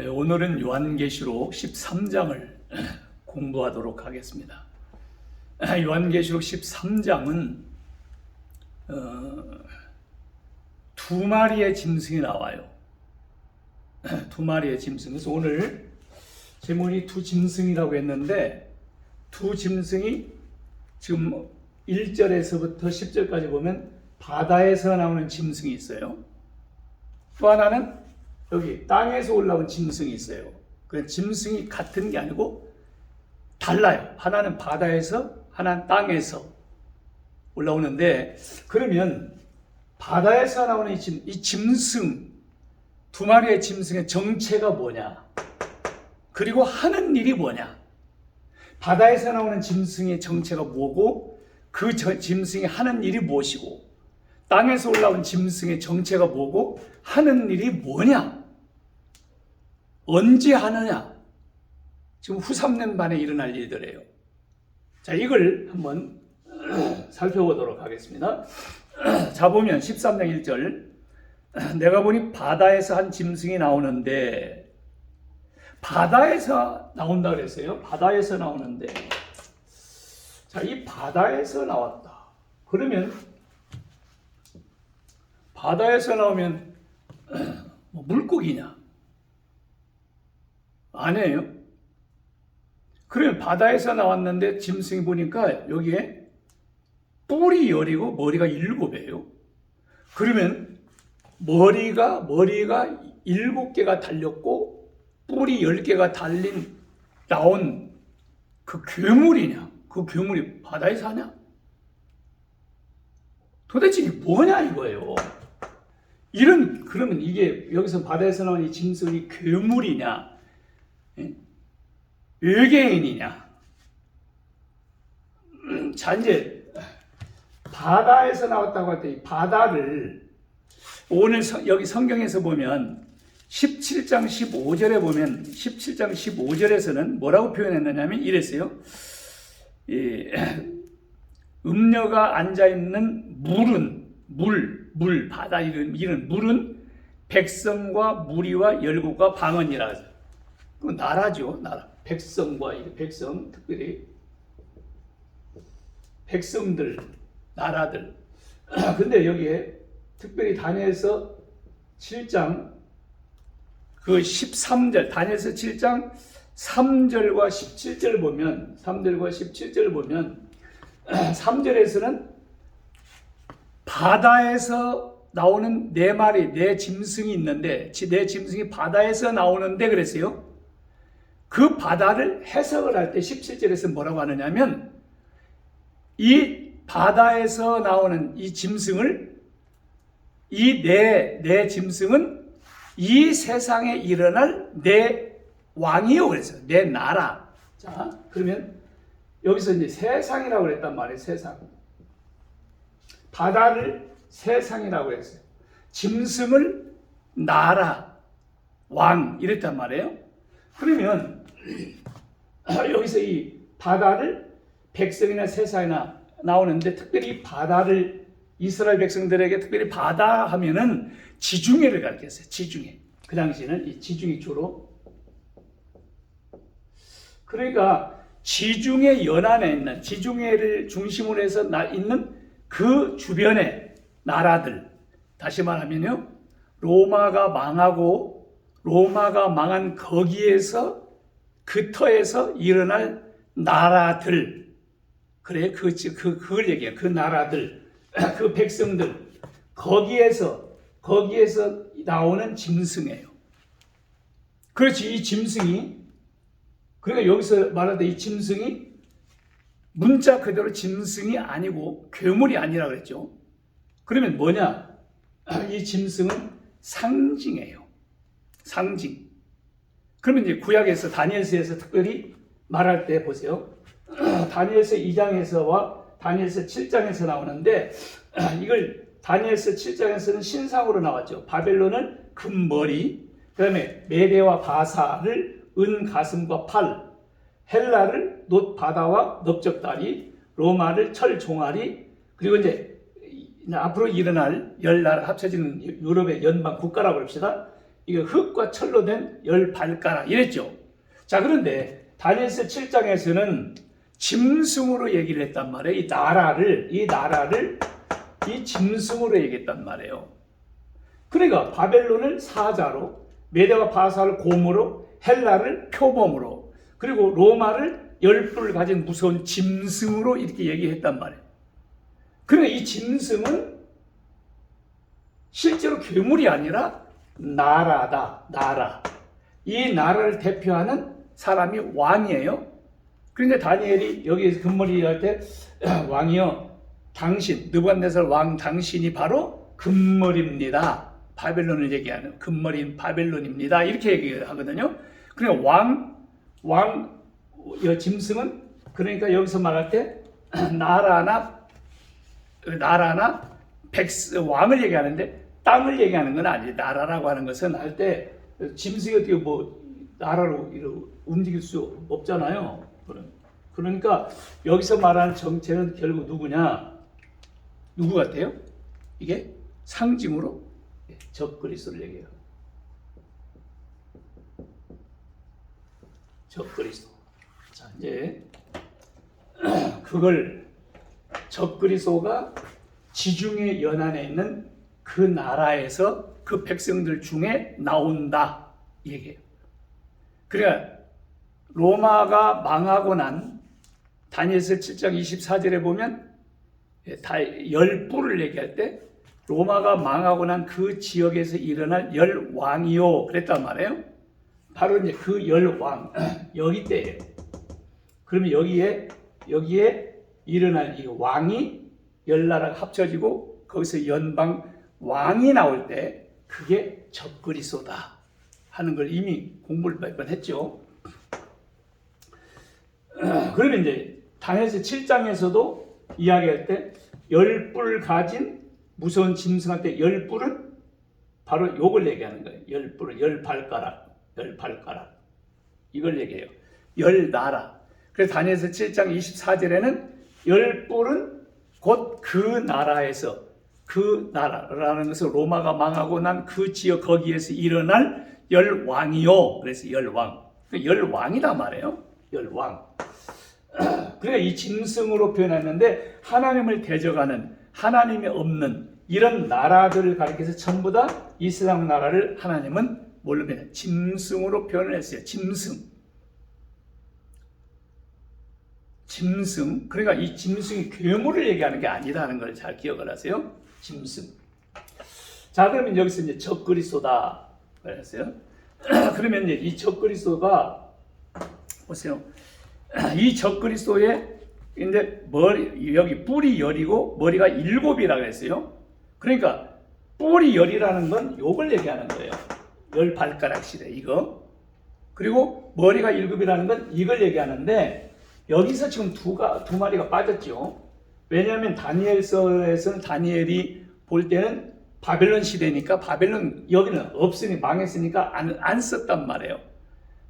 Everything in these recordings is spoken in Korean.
오늘은 요한계시록 13장을 공부하도록 하겠습니다. 요한계시록 13장은 두 마리의 짐승이 나와요. 두 마리의 짐승. 그래서 오늘 제목이 두 짐승이라고 했는데, 두 짐승이 지금 1절에서부터 10절까지 보면 바다에서 나오는 짐승이 있어요. 또 하나는 여기 땅에서 올라온 짐승이 있어요. 그 짐승이 같은 게 아니고 달라요. 하나는 바다에서, 하나는 땅에서 올라오는데, 그러면 바다에서 나오는 이 짐승, 두 마리의 짐승의 정체가 뭐냐? 그리고 하는 일이 뭐냐? 바다에서 나오는 짐승의 정체가 뭐고, 그 짐승이 하는 일이 무엇이고, 땅에서 올라온 짐승의 정체가 뭐고, 하는 일이 뭐냐? 언제 하느냐? 지금 후 3년 만에 일어날 일들이에요. 자, 이걸 한번 살펴보도록 하겠습니다. 자, 보면 13장 1절. 내가 보니 바다에서 한 짐승이 나오는데, 바다에서 나온다 그랬어요. 바다에서 나오는데, 자, 이 바다에서 나왔다. 그러면 바다에서 나오면 물고기냐? 아니에요. 그러면 바다에서 나왔는데 짐승이 보니까 여기에 뿔이 10이고 머리가 7이에요. 그러면 머리가 7개가 달렸고 뿔이 10개가 나온 그 괴물이냐? 그 괴물이 바다에 사냐? 도대체 이게 뭐냐 이거예요. 그러면 이게 여기서 바다에서 나온 이 짐승이 괴물이냐? 외계인이냐? 자, 이제 바다에서 나왔다고 할 때 이 바다를 오늘 여기 성경에서 보면 17장 15절에 보면 17장 15절에서는 뭐라고 표현했느냐면 이랬어요. 음녀가 앉아있는 물, 바다 이런 물은 백성과 무리와 열국과 방언이라 하죠. 그 나라죠, 나라. 백성과 백성, 특별히 백성들, 나라들. 근데 여기에 특별히 다니엘서 7장 그 13절, 다니엘서 7장 3절과 17절 보면 3절에서는 바다에서 나오는 네 짐승이 있는데, 네 짐승이 바다에서 나오는데 그랬어요. 그 바다를 해석을 할 때 17절에서 뭐라고 하느냐면, 이 바다에서 나오는 이 짐승을, 이 네 짐승은 이 세상에 일어날 내 왕이요 그랬어요. 내 나라. 자, 그러면 여기서 이제 세상이라고 그랬단 말이에요. 세상. 바다를 세상이라고 했어요. 짐승을 나라, 왕 이랬단 말이에요. 그러면 여기서 이 바다를 백성이나 세상이나 나오는데, 특별히 바다를 이스라엘 백성들에게 특별히 바다 하면은 지중해를 가르쳤어요. 지중해. 그 당시에는 이 지중해 주로. 그러니까 지중해 연안에 있는, 지중해를 중심으로 해서 있는 그 주변의 나라들, 다시 말하면요, 로마가 망한 거기에서, 그 터에서 일어날 나라들, 그래, 그걸 얘기해요. 그 나라들, 그 백성들, 거기에서 나오는 짐승이에요. 그렇지, 이 짐승이, 그러니까 여기서 말할 때 이 짐승이 문자 그대로 짐승이 아니고 괴물이 아니라 그랬죠. 그러면 뭐냐? 이 짐승은 상징이에요. 상징. 그러면 이제 구약에서 다니엘서에서 특별히 말할 때 보세요. 다니엘서 2장에서와 다니엘서 7장에서 나오는데, 이걸 다니엘서 7장에서는 신상으로 나왔죠. 바벨론은 금머리, 그 다음에 메대와 바사를 은 가슴과 팔, 헬라를 놋 바다와 넓적다리, 로마를 철 종아리, 그리고 이제 앞으로 일어날 10나라 합쳐지는 유럽의 연방 국가라고 합시다. 이거 흙과 철로 된 10발가락 이랬죠. 자, 그런데 다니엘서 7장에서는 짐승으로 얘기를 했단 말이에요. 이 나라를 이 짐승으로 얘기했단 말이에요. 그러니까 바벨론을 사자로, 메대와 바사를 곰으로, 헬라를 표범으로, 그리고 로마를 열뿔을 가진 무서운 짐승으로 이렇게 얘기했단 말이에요. 그러니까 이 짐승은 실제로 괴물이 아니라 나라다, 나라. 이 나라를 대표하는 사람이 왕이에요. 그런데 다니엘이 여기에서 금머리 할 때 왕이여, 당신, 느부갓네살 왕 당신이 바로 금머리입니다. 바벨론을 얘기하는 금머리인 바벨론입니다. 이렇게 얘기하거든요. 그러니까 짐승은 그러니까 여기서 말할 때 나라나 왕을 얘기하는데 땅을 얘기하는 건 아니에요. 나라라고 하는 것은 할 때 짐승이 어떻게 뭐 나라로 움직일 수 없잖아요. 그러니까 여기서 말하는 정체는 결국 누구냐? 누구 같아요? 이게 상징으로 적그리스도를 얘기해요. 적그리스도. 자, 이제 그걸 적그리스도가 지중해 연안에 있는 그 나라에서 그 백성들 중에 나온다 얘기해요. 그러니까 로마가 망하고 난 다니엘서 7장 24절에 보면 열부를 얘기할 때 로마가 망하고 난 그 지역에서 일어날 열왕이요 그랬단 말이에요. 바로 이제 그 열왕 여기 때예요. 그러면 여기에 일어날 이 왕이 열나라가 합쳐지고 거기서 연방 왕이 나올 때 그게 적그리스도다 하는 걸 이미 공부를 몇 번 했죠. 그러면 이제 다니엘서 7장에서도 이야기할 때 열뿔 가진 무서운 짐승한테 열뿔은 바로 요걸 얘기하는 거예요. 열뿔은 열발가락 이걸 얘기해요. 열나라. 그래서 다니엘서 7장 24절에는 열뿔은 곧 그 나라에서 그 나라라는 것은 로마가 망하고 난 그 지역 거기에서 일어날 열왕이요. 그래서 열왕. 열왕이란 말이에요. 열왕. 그러니까 이 짐승으로 표현했는데 하나님을 대적하는 하나님이 없는 이런 나라들을 가리켜서 전부 다 이슬람 나라를 하나님은 뭘로 표현해요? 짐승으로 표현을 했어요. 짐승. 그러니까 이 짐승이 괴물을 얘기하는 게 아니라는 걸 잘 기억을 하세요. 짐승. 자, 그러면 여기서 이제 적그리스도다 그랬어요. 그러면 이제 이 적그리스도가 보세요. 이 적그리스도의 이제 여기 뿔이 열이고 머리가 7이라고 했어요. 그러니까 뿔이 열이라는 건 요걸 얘기하는 거예요. 10발가락 시대 이거. 그리고 머리가 7이라는 건 이걸 얘기하는데 여기서 지금 두 마리가 빠졌죠. 왜냐하면 다니엘서에서는 다니엘이 볼 때는 바벨론 시대니까 바벨론 여기는 없으니 망했으니까 안 썼단 말이에요.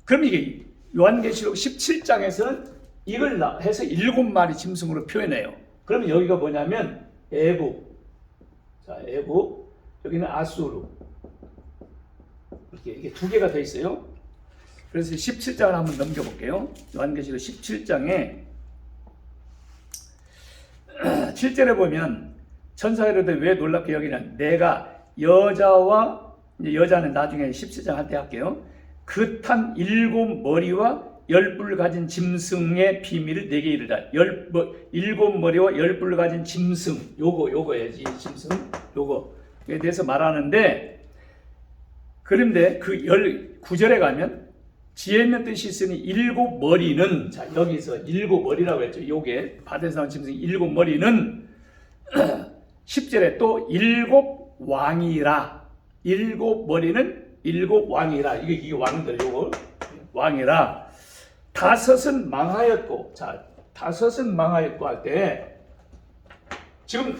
그럼 이게 요한계시록 17장에서는 이걸 해서 7마리 짐승으로 표현해요. 그러면 여기가 뭐냐면 에부. 자, 에부. 여기는 아수르. 이게 두 개가 더 있어요. 그래서 17장을 한번 넘겨볼게요. 요한계시록 17장에 7절에 보면 천사가 이르되 왜 놀랍게 여기냐 내가 여자는 나중에 17장 할 때 할게요. 그 탄 7머리와 10뿔을 가진 짐승의 비밀을 내게 이르라. 7머리와 10뿔을 가진 짐승 요거야지. 짐승 요거에 대해서 말하는데 그런데 그 9절에 가면 지혜 있는 뜻이 있으니 7머리는 자 여기서 7머리라고 했죠. 요게 바다에서 나온 짐승 7머리는 10절에 또 7왕이라 7머리는 7왕이라 이게 왕들 요거 왕이라 5은 망하였고 자 5은 망하였고 할 때 지금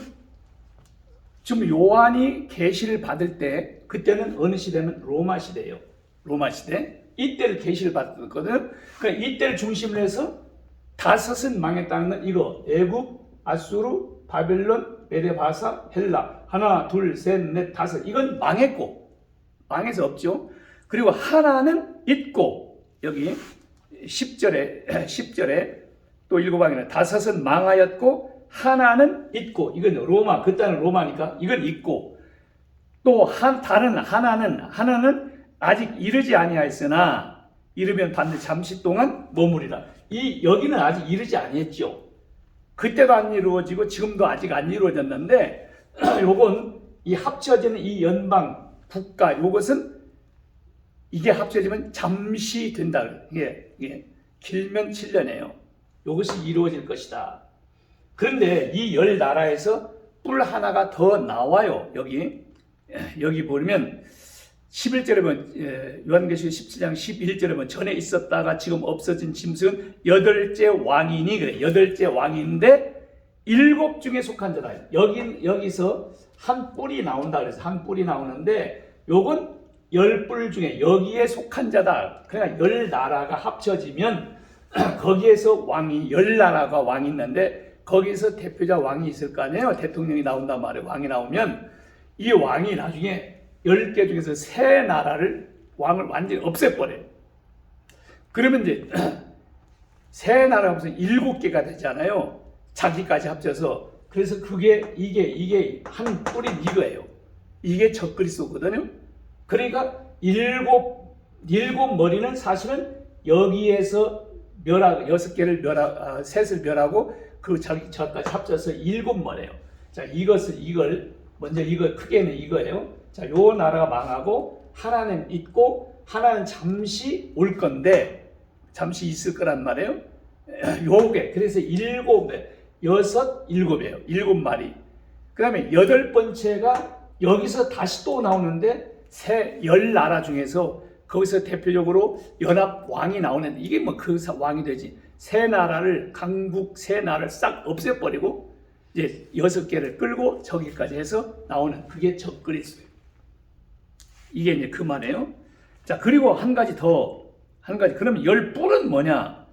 요한이 계시를 받을 때 그때는 어느 시대면 로마 시대예요. 로마 시대 이때를 계시를 받았거든. 그러니까 이때를 중심으로 해서 5은 망했다는 건 이거 애굽, 아수르, 바벨론, 메데, 바사, 헬라 하나, 둘, 셋, 넷, 5 이건 망했고 왕에서 없죠. 그리고 하나는 있고, 여기 10절에 또 일곱 왕이나 다섯은 망하였고 하나는 있고, 이건 로마, 그때는 로마니까 이건 있고, 또 다른 하나는 아직 이르지 아니하였으나 이르면 반드시 잠시 동안 머무리라. 여기는 아직 이르지 아니했죠. 그때도 안 이루어지고 지금도 아직 안 이루어졌는데, 요건 이 합쳐지는 이 연방 국가, 요것은 이게 합쳐지면 잠시 된다. 이게 길면 7년이에요. 이것이 이루어질 것이다. 그런데 이 10나라에서 뿔 하나가 더 나와요. 여기 보면 11절에 보면, 요한계시록 17장 11절에 보면 전에 있었다가 지금 없어진 짐승은 8째 왕이니, 그래. 8째 왕인데 7 중에 속한 자다. 여기서 한 뿔이 나온다. 그래서 한 뿔이 나오는데 요건 10뿔 중에 여기에 속한 자다. 그러니까 10나라가 합쳐지면 거기에서 10나라가 왕이 있는데 거기서 대표자 왕이 있을 거 아니에요. 대통령이 나온단 말이에요. 왕이 나오면 이 왕이 나중에 10개 중에서 3나라를 왕을 완전히 없애버려요. 그러면 이제 3나라가 무슨 7개가 되잖아요. 자기까지 합쳐서. 그래서 이게 한 뿔이 이거예요. 이게 적그리스도거든요. 그러니까 7 머리는 사실은 여기에서 셋을 멸하고 그 저까지 합쳐서 7머리예요. 자, 이걸 먼저 크게는 이거예요. 자, 요 나라가 망하고 하나는 있고 하나는 잠시 올 건데, 잠시 있을 거란 말이에요. 요게 그래서 7이에요. 7마리. 그 다음에 8번째가 여기서 다시 또 나오는데 10나라 중에서 거기서 대표적으로 연합 왕이 나오는데, 이게 뭐 그 왕이 되지. 3나라를, 강북 3나라를 싹 없애버리고 이제 6개를 끌고 저기까지 해서 나오는, 그게 적그리스도예요. 이게 이제 그 말이에요. 자, 그리고 한 가지. 그러면 10뿔은 뭐냐?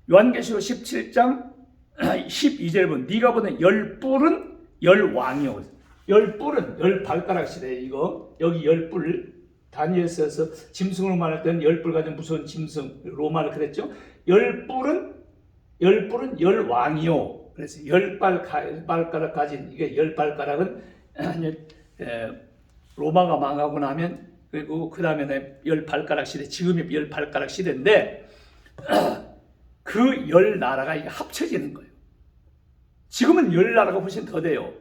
요한계시록 17장 12절 보면 네가 보는 10뿔은 10왕이요. 10뿔은 10발가락이래. 이거 여기 10뿔 다니엘서에서 짐승으로 말할 때는 10뿔 가진 무서운 짐승, 로마를 그랬죠. 10뿔은 10왕이요. 그래서 10발가락 가진, 이게 10발가락은 로마가 망하고 나면, 그리고 그 다음에 10발가락 시대, 지금이 10발가락 시대인데 그 10나라가 이게 합쳐지는 거예요. 지금은 10나라가 훨씬 더 돼요.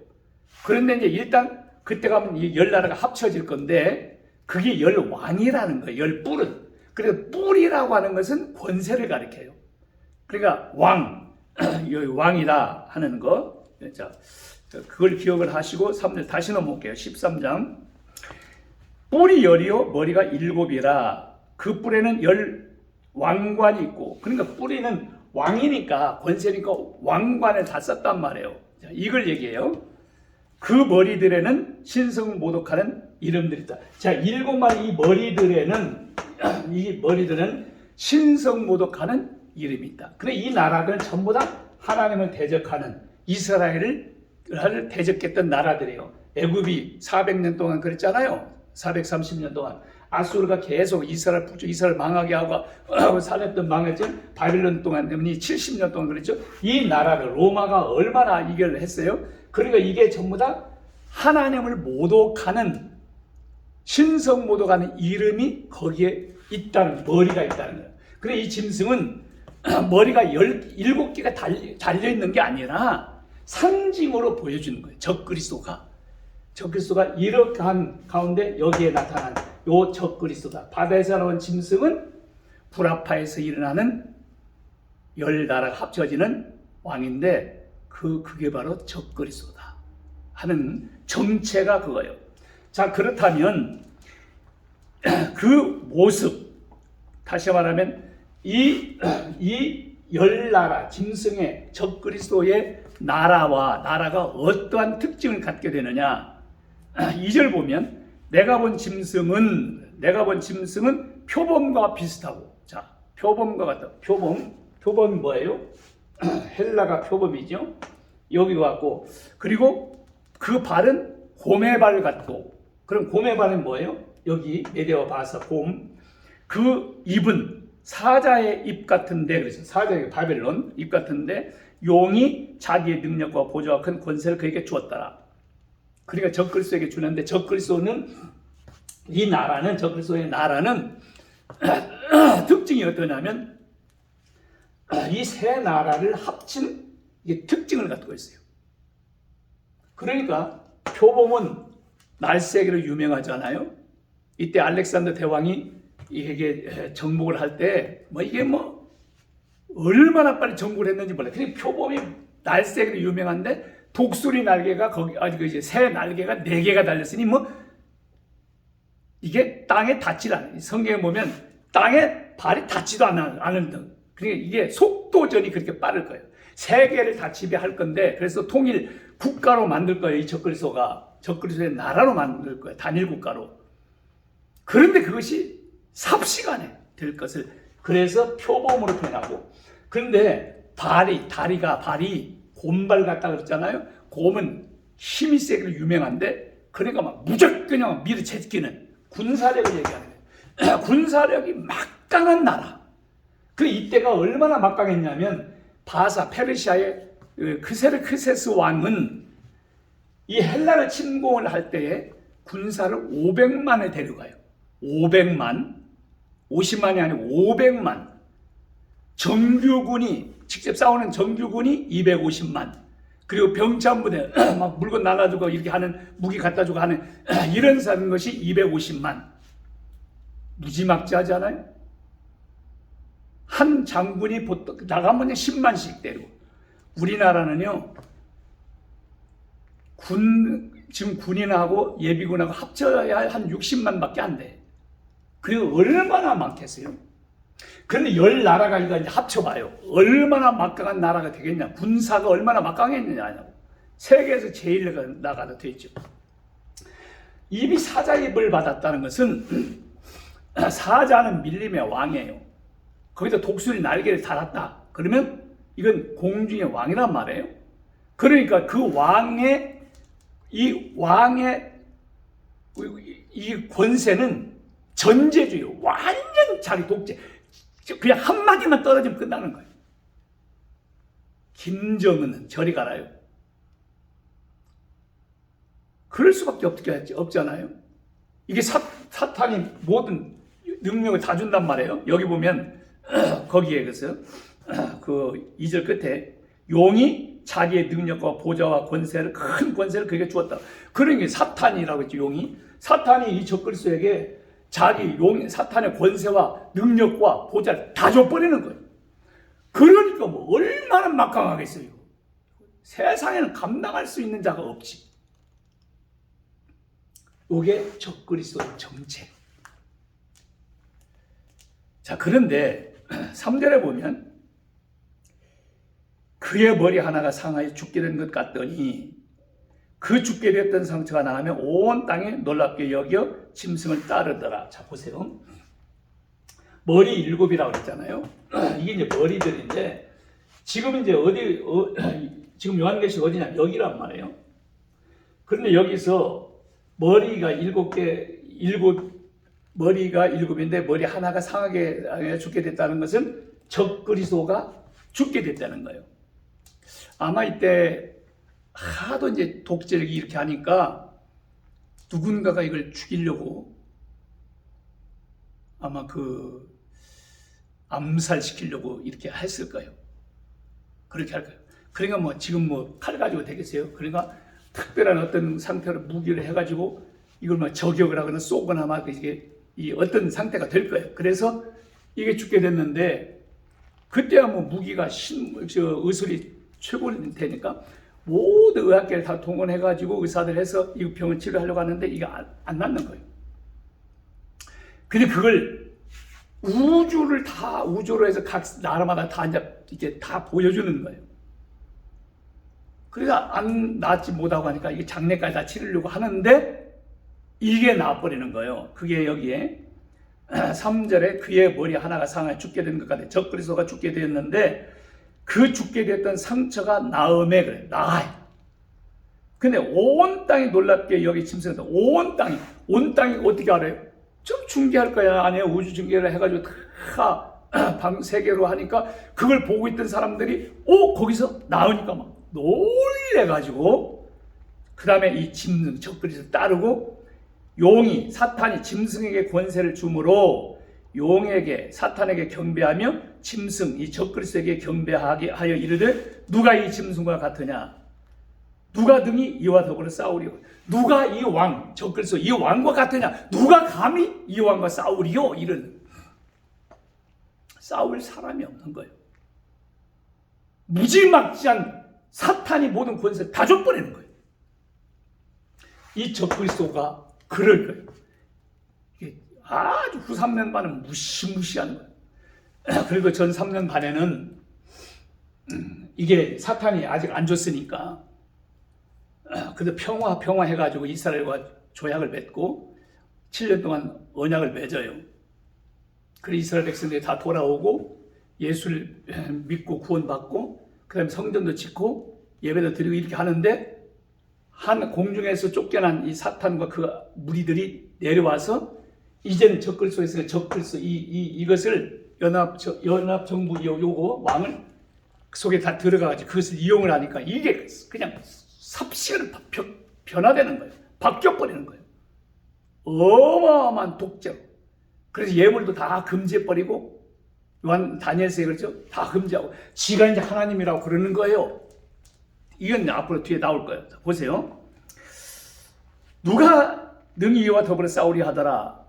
그런데 이제 일단 그때 가면 이 10나라가 합쳐질 건데 그게 10왕이라는 거예요. 10뿔은. 그래서 뿔이라고 하는 것은 권세를 가리켜요. 그러니까 왕이다 하는 거. 자, 그걸 기억을 하시고 3절 다시 넘어올게요. 13장. 뿔이 10이요 머리가 7이라 그 뿔에는 10왕관이 있고, 그러니까 뿌리는 왕이니까, 권세니까 왕관을 다 썼단 말이에요. 자, 이걸 얘기해요. 그 머리들에는 신성 모독하는 이름들이 있다. 자, 7마리 이 머리들은 신성 모독하는 이름이 있다. 근데 이 나라들은 전부 다 하나님을 대적하는, 이스라엘을 대적했던 나라들이에요. 애굽이 400년 동안 그랬잖아요. 430년 동안 아수르가 계속 이스라엘 망하게 하고 살았던, 망했죠. 바빌론 동안 때문에 70년 동안 그랬죠. 이 나라를 로마가 얼마나 이겨를 했어요. 그러니까 이게 전부 다 하나님을 모독하는, 신성 모독하는 이름이 거기에 있다는, 머리가 있다는 거예요. 그래서 이 짐승은 머리가 17개가 달려있는 게 아니라 상징으로 보여주는 거예요. 적그리스도가 이렇게 한 가운데 여기에 나타난 요 적그리스도다. 바다에서 나온 짐승은 구라파에서 일어나는 10나라가 합쳐지는 왕인데 그게 바로 적그리스도다 하는 정체가 그거예요. 자, 그렇다면 그 모습, 다시 말하면 이 10나라 짐승의 적그리스도의 나라가 어떠한 특징을 갖게 되느냐. 2절 보면 내가 본 짐승은 표범과 비슷하고, 자, 표범과 같다. 표범이 뭐예요? 헬라가 표범이죠. 여기 왔고, 그리고 그 발은 곰의 발 같고, 그럼 곰의 발은 뭐예요? 여기 메대와 바사 곰, 그 입은 사자의 입 같은데, 그래서 사자의 바벨론 입 같은데 용이 자기의 능력과 보좌와 큰 권세를 그에게 주었더라. 그러니까 적그리스도에게 주는데, 적그리스도는 이 나라는, 적그리스도의 나라는 특징이 어떠냐면 이 세 나라를 합친 특징을 갖고 있어요. 그러니까 표범은 날쌔기로 유명하잖아요. 이때 알렉산더 대왕이 이게 정복을 할 때 이게 얼마나 빨리 정복을 했는지 몰라요. 그냥 표범이 날쌔기로 유명한데 독수리 날개가 거기 이제 새 날개가 4개가 달렸으니 이게 땅에 닿질 않아요. 성경에 보면 땅에 발이 닿지도 않은 등. 그러니까 이게 속도전이 그렇게 빠를 거예요. 세계를 다 지배할 건데, 그래서 통일 국가로 만들 거예요. 이 적그리스도의 나라로 만들 거예요. 단일 국가로. 그런데 그것이 삽시간에 될 것을, 그래서 표범으로 표현하고, 그런데 발이 곰발 같다 그랬잖아요. 곰은 힘이 세기로 유명한데, 그러니까 무조건 그냥 밀어채기는 군사력을 얘기하는 거예요. 군사력이 막강한 나라. 이때가 얼마나 막강했냐면, 바사 페르시아의 크세스 왕은 이 헬라를 침공을 할 때에 군사를 500만에 데려가요. 500만, 50만이 아니고 500만. 정규군이, 직접 싸우는 정규군이 250만. 그리고 병참부대 막 물건 나눠주고 이렇게 하는, 무기 갖다 주고 하는 이런 사는 것이 250만. 무지막지하지 않아요? 한 장군이 보통 나가면 10만씩 때리고. 우리나라는요, 지금 군인하고 예비군하고 합쳐야 한 60만밖에 안 돼. 그리고 얼마나 많겠어요? 그런데 10나라가 이제 합쳐봐요. 얼마나 막강한 나라가 되겠냐. 군사가 얼마나 막강했느냐고. 세계에서 제일 나가도 되죠. 입이 사자 입을 받았다는 것은 사자는 밀림의 왕이에요. 거기다 독수리 날개를 달았다. 그러면 이건 공중의 왕이란 말이에요. 그러니까 그 이 권세는 전제주의, 완전 자기 독재. 그냥 한마디만 떨어지면 끝나는 거예요. 김정은은 저리 가라요. 그럴 수밖에 없잖아요. 이게 사탄이 모든 능력을 다 준단 말이에요. 여기 보면 거기에 그래서 그 2절 끝에 용이 자기의 능력과 보좌와 권세를, 큰 권세를 그에게 주었다. 그러니까 사탄이라고 했죠. 용이, 사탄이 이 적그리스도에게 사탄의 권세와 능력과 보좌를 다 줘버리는 거예요. 그러니까 얼마나 막강하겠어요. 세상에는 감당할 수 있는 자가 없지. 이게 적그리스도의 정책. 자, 그런데 3절에 보면 그의 머리 하나가 상하여 죽게 된 것 같더니 그 죽게 됐던 상처가 나가면 온 땅에 놀랍게 여겨 짐승을 따르더라. 자, 보세요. 머리 7이라고 그랬잖아요. 이게 이제 머리들인데, 지금 이제 지금 요한계시록 어디냐? 여기란 말이에요. 그런데 여기서 머리가 7인데 머리 하나가 상하게 죽게 됐다는 것은 적그리스도가 죽게 됐다는 거예요. 아마 이때 하도 이제 독재력이 이렇게 하니까 누군가가 이걸 죽이려고 아마 암살시키려고 이렇게 했을 거예요. 그렇게 할 거예요. 그러니까 지금 칼 가지고 되겠어요? 그러니까 특별한 어떤 상태로 무기를 해가지고 이걸 저격을 하거나 쏘거나 이게 어떤 상태가 될 거예요. 그래서 이게 죽게 됐는데, 그때야 무기가 의술이 최고는 되니까 모든 의학계를 다 동원해가지고 의사들 해서 이 병을 치료하려고 하는데 이게 안 낫는 거예요. 근데 그걸 우주로 해서 각 나라마다 다 이제 다 보여주는 거예요. 그러니까 안 낫지 못하고 하니까 이게 장례까지 다 치르려고 하는데 이게 나와버리는 거예요. 그게 여기에 3절에 그의 머리 하나가 상하여 죽게 된 것 같아. 적그리스도가 죽게 되었는데 그 죽게 됐던 상처가 나음에 그래. 나아요. 근데 온 땅이 놀랍게 여기 짐승한다. 온 땅이 어떻게 알아요? 좀 중계할 거야. 아니에요. 우주 중계를 해가지고 다 방 세계로 하니까 그걸 보고 있던 사람들이 거기서 나오니까 막 놀래가지고 그 다음에 이 짐승 적그리스도를 따르고 용이 사탄이 짐승에게 권세를 주므로 용에게 사탄에게 경배하며 짐승 이 적그리스도에게 경배하게 하여 이르되 누가 이 짐승과 같으냐 누가 등이 이와 더불어 싸우리요 누가 이 왕 적그리스도 이 왕과 같으냐 누가 감히 이 왕과 싸우리요 이런 싸울 사람이 없는 거예요. 무지막지한 사탄이 모든 권세를 다 줘버리는 거예요. 이 적그리스도가 그럴 거예요. 이게 아주 후 3년 반은 무시무시한 거예요. 그리고 전 3년 반에는 이게 사탄이 아직 안 줬으니까 그래도 평화 해가지고 이스라엘과 조약을 맺고 7년 동안 언약을 맺어요. 그래서 이스라엘 백성들이 다 돌아오고 예수를 믿고 구원받고 그 다음에 성전도 짓고 예배도 드리고 이렇게 하는데 한 공중에서 쫓겨난 이 사탄과 그 무리들이 내려와서 이제는 적그리스도가 있으니까 적그리스도 이것을 연합정부 요거 왕을 속에 다 들어가가지고 그것을 이용을 하니까 이게 그냥 삽시간에 변화되는 거예요. 바뀌어버리는 거예요. 어마어마한 독재로. 그래서 예물도 다 금지해버리고 요한 다니엘서에 그렇죠? 다 금지하고 지가 이제 하나님이라고 그러는 거예요. 이건 앞으로 뒤에 나올 거예요. 보세요. 누가 능히 이와 더불어 싸우려 하더라.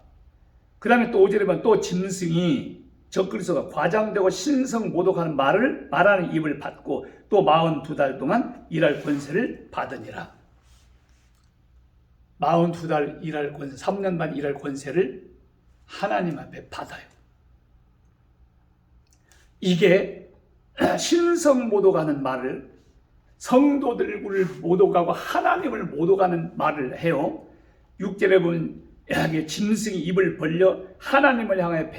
그 다음에 또 5절에 보면 또 짐승이 적그리스도가 과장되고 신성 모독하는 말하는 입을 받고 또 42달 동안 일할 권세를 받으니라. 42달 일할 권세, 3년 반 일할 권세를 하나님 앞에 받아요. 이게 신성 모독하는 말을 성도들을 모독하고 하나님을 모독하는 말을 해요. 6절에 보면 짐승이 입을 벌려 하나님을 향해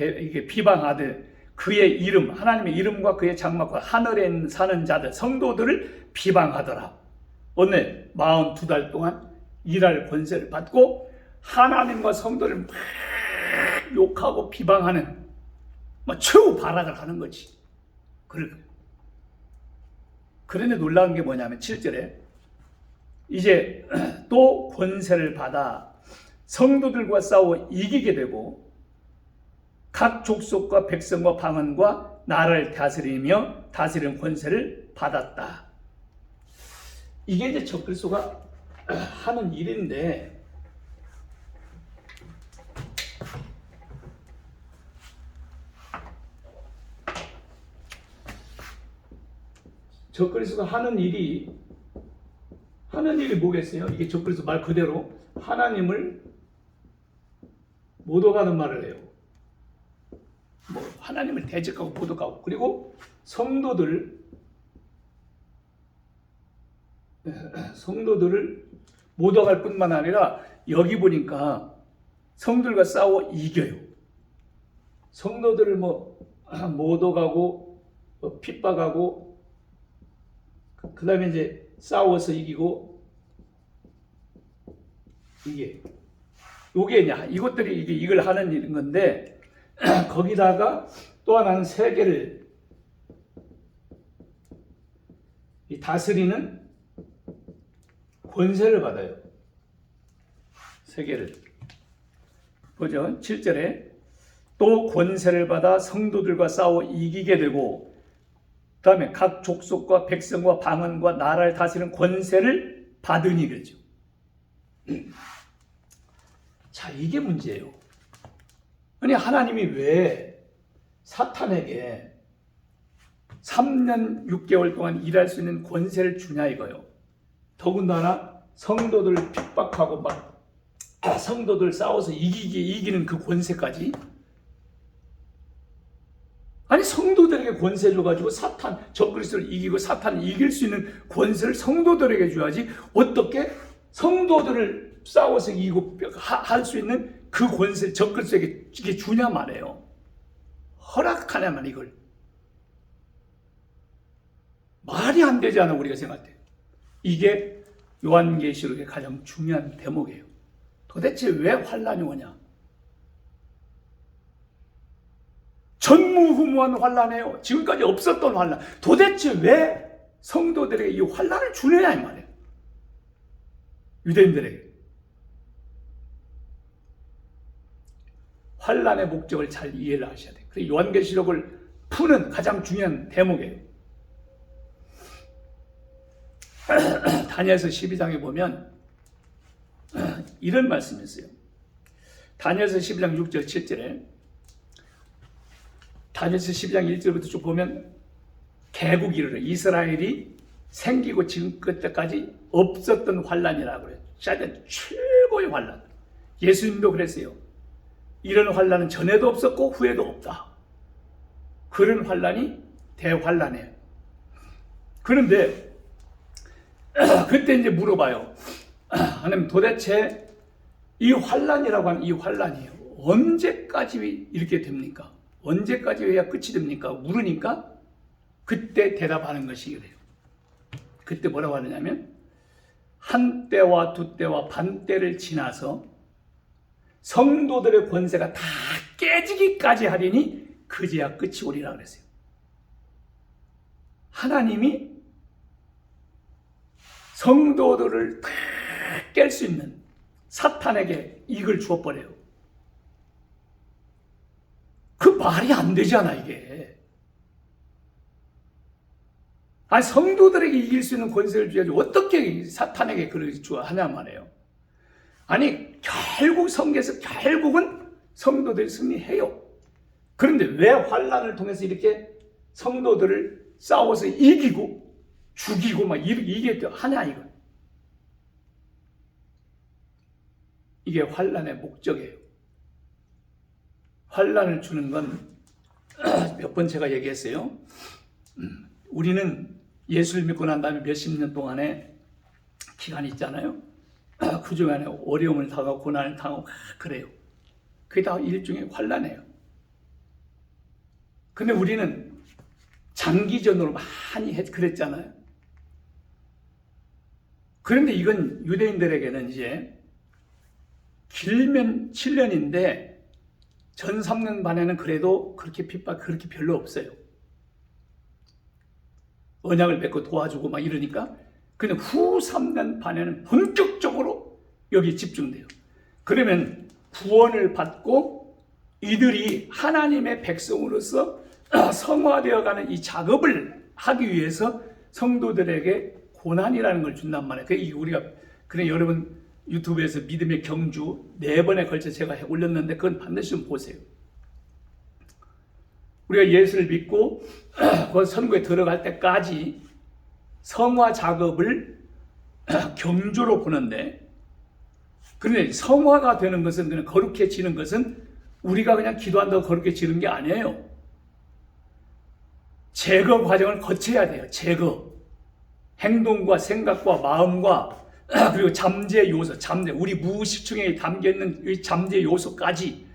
비방하되 그의 이름 하나님의 이름과 그의 장막과 하늘에 사는 자들 성도들을 비방하더라. 오늘 42달 동안 일할 권세를 받고 하나님과 성도를 막 욕하고 비방하는 최후 발악을 하는 거지. 그런데 놀라운 게 뭐냐면 7절에 이제 또 권세를 받아 성도들과 싸워 이기게 되고 각 족속과 백성과 방언과 나라를 다스리며 다스리는 권세를 받았다. 이게 이제 적그리스도가 하는 일인데 적그리스도가 하는 일이 뭐겠어요? 이게 적그리스도 말 그대로 하나님을 모독하는 말을 해요. 하나님을 대적하고 모독하고 그리고 성도들을 모독할 뿐만 아니라 여기 보니까 성들과 싸워 이겨요. 성도들을 모독하고 핍박하고 그 다음에 이제 싸워서 이기고 이것들이 이걸 하는 건데 거기다가 또 하나는 세계를 다스리는 권세를 받아요. 세계를 보죠. 7절에 또 권세를 받아 성도들과 싸워 이기게 되고 그 다음에 각 족속과 백성과 방언과 나라를 다스리는 권세를 받으니 그러죠. 자, 이게 문제예요. 아니 하나님이 왜 사탄에게 3년 6개월 동안 일할 수 있는 권세를 주냐 이거요. 더군다나 성도들을 핍박하고 성도들 싸워서 이기는 그 권세까지. 아니 성도들에게 권세 줘가지고 적그리스도를 이기고 사탄을 이길 수 있는 권세를 성도들에게 줘야지 어떻게 성도들을 싸워서 이기고 할 수 있는 그 권세를 적그리스도에게 이게 주냐 말이에요. 허락하냐만 이걸. 말이 안 되지 않아 우리가 생각할 때. 이게 요한계시록의 가장 중요한 대목이에요. 도대체 왜 환란이 오냐? 전무후무한 환란이에요. 지금까지 없었던 환란. 도대체 왜 성도들에게 이 환란을 주느냐 이 말이에요. 유대인들에게. 환란의 목적을 잘 이해를 하셔야 돼요. 그래서 요한계시록을 푸는 가장 중요한 대목이에요. 다니엘서 12장에 보면 이런 말씀이 있어요. 다니엘서 12장 6절 7절에 다니엘서 12장 1절부터 쭉 보면 개국 이르러 이스라엘이 생기고 지금 그때까지 없었던 환란이라고 그래요. 사실 최고의 환란. 예수님도 그랬어요. 이런 환란은 전에도 없었고 후에도 없다. 그런 환란이 대환란이에요. 그런데 그때 이제 물어봐요. 하나님 도대체 이 환란이라고 하는 이 환란이 언제까지 이렇게 됩니까? 언제까지 해야 끝이 됩니까? 물으니까 그때 대답하는 것이 그래요. 그때 뭐라고 하느냐면 한 때와 두 때와 반 때를 지나서 성도들의 권세가 다 깨지기까지 하리니 그제야 끝이 오리라 그랬어요. 하나님이 성도들을 다 깰 수 있는 사탄에게 이익을 주어버려요. 그 말이 안 되잖아 이게. 아니 성도들에게 이길 수 있는 권세를 주어야지 어떻게 사탄에게 그걸 주어하냐 말이에요. 아니 결국 성경에서 결국은 성도들이 승리해요. 그런데 왜 환란을 통해서 이렇게 성도들을 싸워서 이기고 죽이고 막 이게 하냐 이거. 이게 환란의 목적이에요. 환란을 주는 건 몇 번 제가 얘기했어요. 우리는 예수를 믿고 난 다음에 몇십 년 동안의 기간이 있잖아요. 그 중간에 어려움을 당하고 고난을 당하고 그래요. 그게 다 일종의 환란이에요. 근데 우리는 장기전으로 많이 그랬잖아요. 그런데 이건 유대인들에게는 이제 길면 7년인데 전 3년 반에는 그래도 그렇게 핍박 그렇게 별로 없어요. 언약을 맺고 도와주고 막 이러니까 근데 후 3년 반에는 본격적으로 여기 집중돼요. 그러면 구원을 받고 이들이 하나님의 백성으로서 성화되어가는 이 작업을 하기 위해서 성도들에게 고난이라는 걸 준단 말이에요. 우리가 그래 여러분 유튜브에서 믿음의 경주 4번에 걸쳐 제가 올렸는데 그건 반드시 좀 보세요. 우리가 예수를 믿고 그 선교에 들어갈 때까지 성화 작업을 경주로 보는데 그런데 성화가 되는 것은 그냥 거룩해지는 것은 우리가 그냥 기도한다고 거룩해지는 게 아니에요. 제거 과정을 거쳐야 돼요. 제거. 행동과 생각과 마음과 그리고 잠재 요소, 우리 무의식층에 담겨있는 이 잠재 요소까지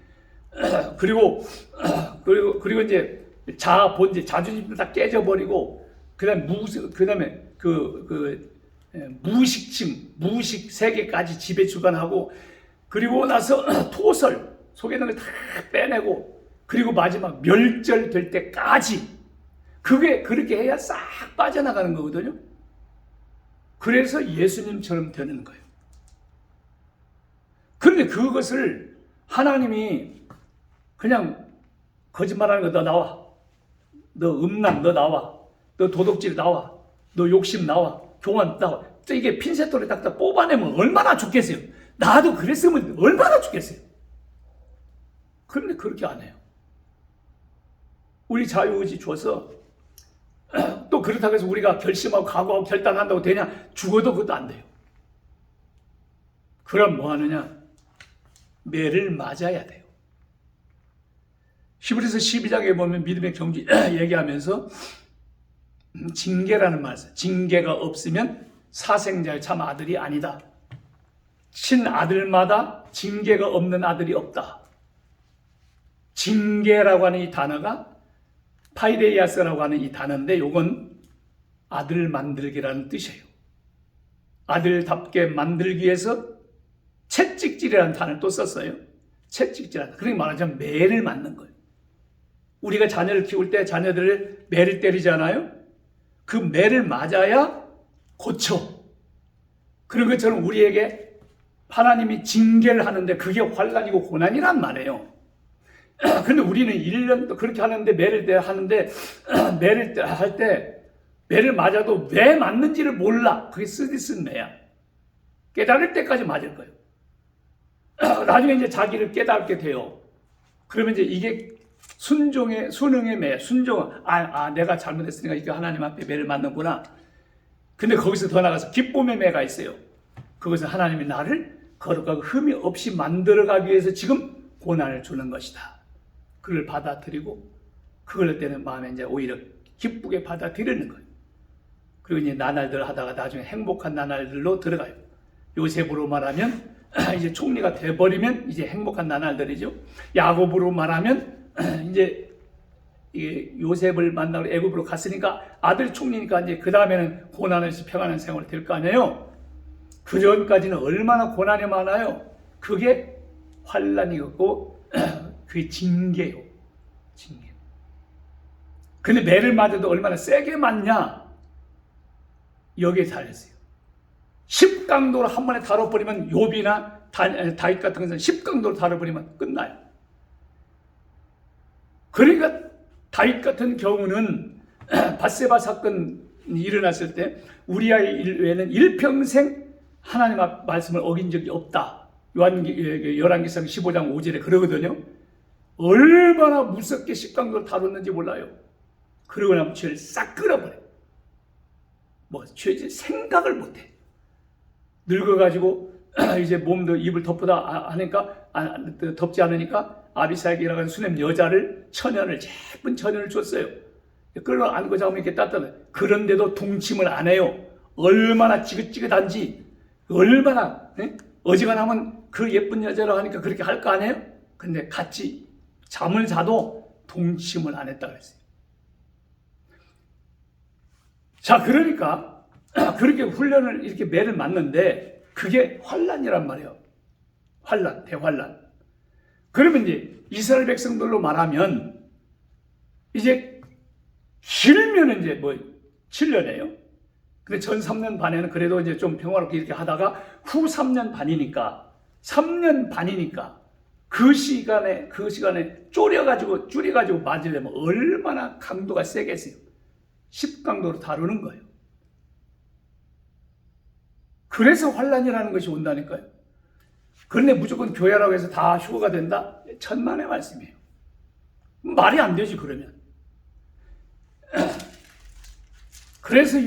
그리고 이제 본질, 자존심도 다 깨져버리고 그다음에 무의식층, 무의식 세계까지 지배 주관하고 그리고 나서 토설 속에 있는 걸 다 빼내고 그리고 마지막 멸절될 때까지 그게 그렇게 해야 싹 빠져나가는 거거든요. 그래서 예수님처럼 되는 거예요. 그런데 그것을 하나님이 그냥 거짓말하는 거 너 나와. 너 음란 너 나와. 너 도둑질 나와. 너 욕심 나와. 교만 나와. 이게 핀셋돌에 딱딱 뽑아내면 얼마나 좋겠어요. 나도 그랬으면 얼마나 좋겠어요. 그런데 그렇게 안 해요. 우리 자유의지 줘서 또 그렇다고 해서 우리가 결심하고 각오하고 결단한다고 되냐? 죽어도 그것도 안 돼요. 그럼 뭐 하느냐? 매를 맞아야 돼요. 히브리서 12장에 보면 믿음의 경주 얘기하면서 징계라는 말을 써요. 징계가 없으면 사생자의 참 아들이 아니다. 친아들마다 징계가 없는 아들이 없다. 징계라고 하는 이 단어가 파이데이아스라고 하는 이 단어인데 이건 아들 만들기라는 뜻이에요. 아들답게 만들기 위해서 채찍질이라는 단어를 또 썼어요. 채찍질이라는. 그러니까 말하자면 매를 맞는 거예요. 우리가 자녀를 키울 때 자녀들을 매를 때리잖아요. 그 매를 맞아야 고쳐. 그런 것처럼 우리에게 하나님이 징계를 하는데 그게 환난이고 고난이란 말이에요. 근데 우리는 1년 그렇게 하는데 매를 하는데 매를 할 때 매를 맞아도 왜 맞는지를 몰라. 그게 쓰디쓴 매야. 깨달을 때까지 맞을 거예요. 나중에 이제 자기를 깨닫게 돼요. 그러면 이제 이게 순응의 매, 내가 잘못했으니까 이게 하나님 앞에 매를 맞는구나. 근데 거기서 더 나가서 기쁨의 매가 있어요. 그것은 하나님이 나를 거룩하고 흠이 없이 만들어가기 위해서 지금 고난을 주는 것이다. 그걸 받아들이고 그걸 때는 마음에 이제 오히려 기쁘게 받아들이는 거예요. 그리고 이제 나날들 하다가 나중에 행복한 나날들로 들어가요. 요셉으로 말하면 이제 총리가 돼버리면 이제 행복한 나날들이죠. 야곱으로 말하면 이제 요셉을 만나러 애굽으로 갔으니까 아들 총리니까 이제 그 다음에는 고난에서 평안한 생활이 될 거 아니에요. 그 전까지는 얼마나 고난이 많아요. 그게 환난이었고 그게 징계요. 징계. 근데 매를 맞아도 얼마나 세게 맞냐? 여기에 달렸어요. 10강도로 한 번에 다뤄버리면 욥이나 다윗 같은 것은 10강도로 다뤄버리면 끝나요. 그러니까 다윗 같은 경우는 밧세바 사건이 일어났을 때 우리아의 외에는 일평생 하나님 앞 말씀을 어긴 적이 없다. 열왕기상 15장 5절에 그러거든요. 얼마나 무섭게 10강도를 다뤘는지 몰라요. 그러고 나면 죄를 싹 끌어버려요. 죄질 생각을 못해. 늙어가지고 이제 몸도 입을 덮다 하니까 덮지 않으니까 아비사에게 하는 수냄 여자를 예쁜 처녀를 줬어요. 끌어안고 잡으면 이렇게 따뜻해. 그런데도 동침을 안 해요. 얼마나 지긋지긋한지, 얼마나 어지간하면 그 예쁜 여자로 하니까 그렇게 할 거 아니에요? 근데 같이 잠을 자도 동침을 안 했다 그랬어요. 자, 그러니까 그렇게 훈련을 이렇게 매를 맞는데 그게 환난이란 말이에요. 환난, 대환난. 그러면 이제 이스라엘 백성들로 말하면 이제 길면 이제 7년이에요. 근데 전 3년 반에는 그래도 이제 좀 평화롭게 이렇게 하다가 후 3년 반이니까 그 시간에 줄여가지고 맞으려면 얼마나 강도가 세겠어요. 10강도로 다루는 거예요. 그래서 환난이라는 것이 온다니까요. 그런데 무조건 교회라고 해서 다 휴거가 된다? 천만의 말씀이에요. 말이 안 되지 그러면. 그래서